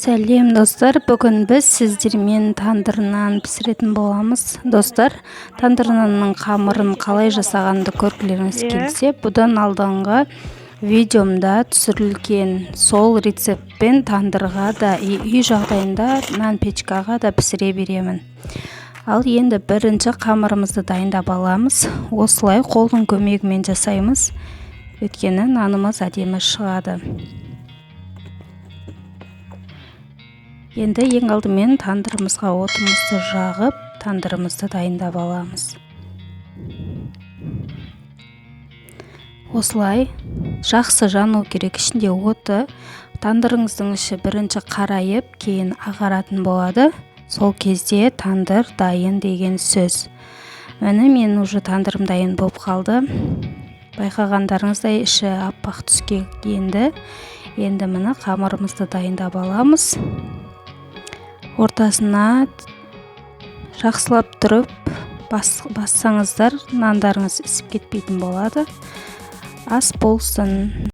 Сәлем достар, бүгін біз сіздермен тандыр нан пісіретін боламыз. Достар, тандыр нанның қамырын қалай жасағанды көргілеріңіз келсе, бұдан алдыңғы видеомда түсірілген сол рецептпен тандырға да, үй жағдайында нан печкаға да пісіре беремін. Ал енді бірінші қамырымызды дайындап аламыз. Осылай қолдың көмегімен жасаймыз, өйткені нанымыз әдемі шығады. Енді ең алдымен тандырымызға отымызды жағып, тандырымызды дайындап аламыз. Осылай жақсы жану керек. Ішінде оты, тандырыңыздың іші бірінші қарайып, кейін ағаратын болады. Сол кезде тандыр дайын деген сөз. Міне мен уже тандырым дайын болып қалды. Байқағандарыңыздай іші аппақ түске енді. Енді міне қамырымызды дайындап аламыз. Ортасына жақсылап тұрып бассаңыздар нандарыңыз ісіп кетпейтін болады. Ас болсын.